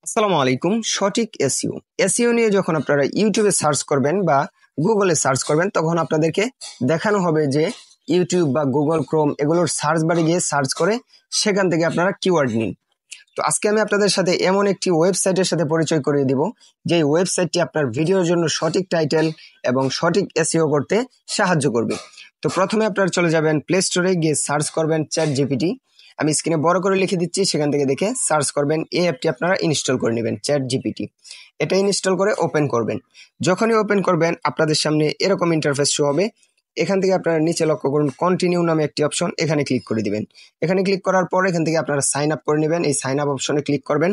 আসসালামু আলাইকুম। সঠিক এসইও এসইও নিয়ে যখন আপনারা ইউটিউবে সার্চ করবেন বা গুগলে সার্চ করবেন তখন আপনাদেরকে দেখানো হবে যে ইউটিউব বা গুগল ক্রোম এগুলোর সার্চ বারে গিয়ে সার্চ করে সেখান থেকে আপনারা কিওয়ার্ড নিন। তো আজকে আমি আপনাদের সাথে এমন একটি ওয়েবসাইটের সাথে পরিচয় করিয়ে দিব যে ওয়েবসাইটটি আপনার ভিডিওর জন্য সঠিক টাইটেল এবং সঠিক এসইও করতে সাহায্য করবে। তো প্রথমে আপনারা চলে যাবেন প্লে স্টোরে, গিয়ে সার্চ করবেন চ্যাট জিপিটি। আমি স্ক্রিনে বড় করে লিখে দিচ্ছি, সেখান থেকে দেখে সার্চ করবেন। এই অ্যাপটি আপনারা ইনস্টল করে নেবেন, চ্যাট জিপিটি। এটা ইনস্টল করে ওপেন করবেন। যখনই ওপেন করবেন আপনাদের সামনে এরকম ইন্টারফেস শো হবে। এখান থেকে আপনারা নিচে লক্ষ্য করুন কন্টিনিউ নামে একটি অপশন, এখানে ক্লিক করে দিবেন। এখানে ক্লিক করার পর এখান থেকে আপনারা সাইন আপ করে নেবেন। এই সাইন আপ অপশনে ক্লিক করবেন।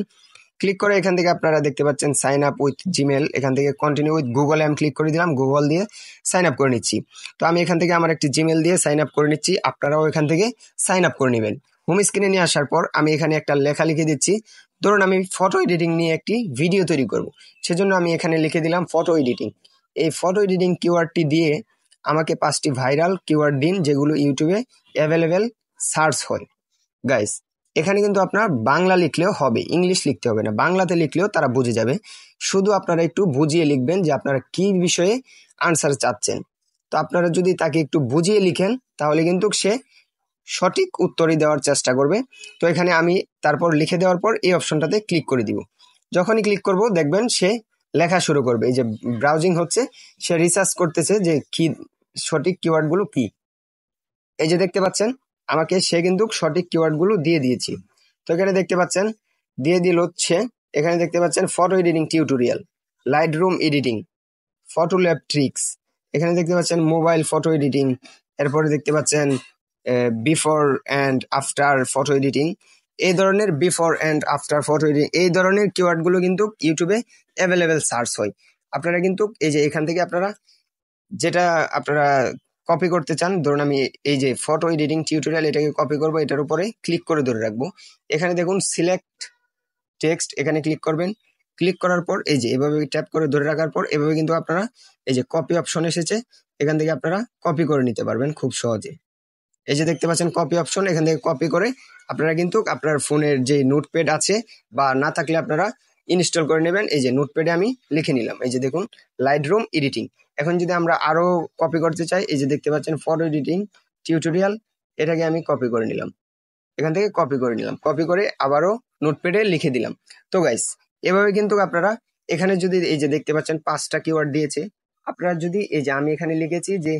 ক্লিক করে এখান থেকে আপনারা দেখতে পাচ্ছেন সাইন আপ উইথ জিমেল। এখান থেকে কন্টিনিউ উইথ গুগলে আমি ক্লিক করে দিলাম, গুগল দিয়ে সাইন আপ করে নিচ্ছি। তো আমি এখান থেকে আমার একটি জিমেল দিয়ে সাইন আপ করে নিচ্ছি, আপনারাও এখান থেকে সাইন আপ করে নেবেন। হোম স্ক্রিনে নিয়ে আসার পর আমি এখানে একটা লেখা লিখে দিচ্ছি। ধরুন আমি ফটো এডিটিং নিয়ে একটি ভিডিও তৈরি করব, সেজন্য আমি এখানে লিখে দিলাম ফটো এডিটিং। এই ফটো এডিটিং কিওয়ার্ডটি দিয়ে আমাকে 5টি ভাইরাল কিওয়ার্ড দিন যেগুলো ইউটিউবে অ্যাভেলেবেল সার্চ হয়। গাইস, এখানে কিন্তু আপনার বাংলা লিখলেও হবে, ইংলিশ লিখতে হবে না। বাংলাতে লিখলেও তারা বুঝে যাবে। শুধু আপনারা একটু বুঝিয়ে লিখবেন যে আপনারা কি বিষয়ে আনসার চাচ্ছেন। তো আপনারা যদি তাকে একটু বুঝিয়ে লিখেন তাহলে কিন্তু সে সঠিক উত্তরই দেওয়ার চেষ্টা করবে। তো এখানে আমি তারপর লিখে দেওয়ার পর এই অপশনটাতে ক্লিক করে দিব। যখনই ক্লিক করব দেখবেন সে লেখা শুরু করবে। এই যে ব্রাউজিং হচ্ছে, সে রিসার্চ করতেছে যে কি সঠিক কিওয়ার্ডগুলো কি। এই যে দেখতে পাচ্ছেন আমাকে সে কিন্তু সঠিক কিওয়ার্ডগুলো দিয়ে দিয়েছি। তো এখানে দেখতে পাচ্ছেন দিয়ে দিল হচ্ছে, এখানে দেখতে পাচ্ছেন photo editing tutorial, light room editing, photo lab tricks. এখানে দেখতে পাচ্ছেন মোবাইল ফটো এডিটিং। এরপরে দেখতে পাচ্ছেন before and after photo editing. এই ধরনের before and after photo editing, এই ধরনের কিওয়ার্ডগুলো কিন্তু ইউটিউবে অ্যাভেলেবেল সার্চ হয়। আপনারা কিন্তু এই যে এখান থেকে আপনারা যেটা আপনারা কপি করতে চান, ধরুন আমি এই যে ফটো এডিটিং টিউটোরিয়াল এটাকে কপি করব, এটার উপরে ক্লিক করে ধরে রাখবো। এখানে দেখুন সিলেক্ট টেক্সট, এখানে ক্লিক করবেন। ক্লিক করার পর এই যে এভাবে ট্যাপ করে ধরে রাখার পর এভাবে কিন্তু আপনারা এই যে কপি অপশন এসেছে, এখান থেকে আপনারা কপি করে নিতে পারবেন খুব সহজে। এই যে দেখতে পাচ্ছেন কপি অপশন, এখান থেকে কপি করে আপনারা কিন্তু আপনার ফোনের যে নোটপ্যাড আছে বা না থাকলে আপনারা ইনস্টল করে নেবেন। এই যে নোটপ্যাডে আমি লিখে নিলাম, এই যে দেখুন লাইট রুম এডিটিং। এখন যদি আমরা আরো কপি করতে চাই, এই যে দেখতে পাচ্ছেন ফটো এডিটিং টিউটোরিয়াল, এটাকে আমি কপি করে নিলাম। এখান থেকে কপি করে নিলাম, কপি করে আবারও নোটপ্যাডে লিখে দিলাম। তো গাইস, এভাবে কিন্তু আপনারা এখানে যদি এই যে দেখতে পাচ্ছেন 5টা কিওয়ার্ড দিয়েছে, আপনারা যদি এই যে আমি এখানে লিখেছি যে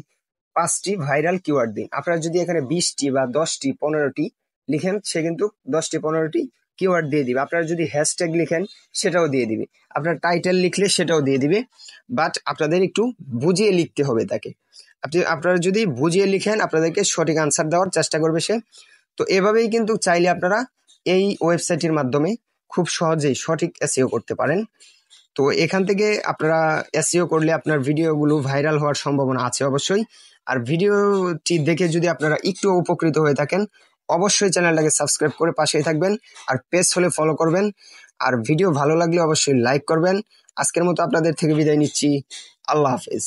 5টি ভাইরাল কিওয়ার্ড দিন, আপনারা যদি এখানে 20টি বা 10টি 15টি লিখেন সে কিন্তু 10টি 15টি কিওয়ার্ড দিয়ে দিবে। আপনারা যদি হ্যাশট্যাগ লিখেন সেটাও দিয়ে দিবে, আপনার টাইটেল লিখলে সেটাও দিয়ে দিবে। বাট আপনাদের একটু বুঝিয়ে লিখতে হবে তাকে। আপনারা যদি বুঝিয়ে লিখেন আপনাদেরকে সঠিক আনসার দেওয়ার চেষ্টা করবে সে। তো এভাবেই কিন্তু চাইলে আপনারা এই ওয়েবসাইটের মাধ্যমে খুব সহজেই সঠিক এসইও করতে পারেন। তো এখান থেকে আপনারা এসইও করলে আপনার ভিডিওগুলো ভাইরাল হওয়ার সম্ভাবনা আছে অবশ্যই। আর ভিডিওটি দেখে যদি আপনারা একটু উপকৃত হয়ে থাকেন অবশ্যই চ্যানেলটাকে সাবস্ক্রাইব করে পাশেই থাকবেন, আর পেজ হলে ফলো করবেন। আর ভিডিও ভালো লাগলে অবশ্যই লাইক করবেন। আজকের মতো আপনাদের থেকে বিদায় নিচ্ছি। আল্লাহ হাফেজ।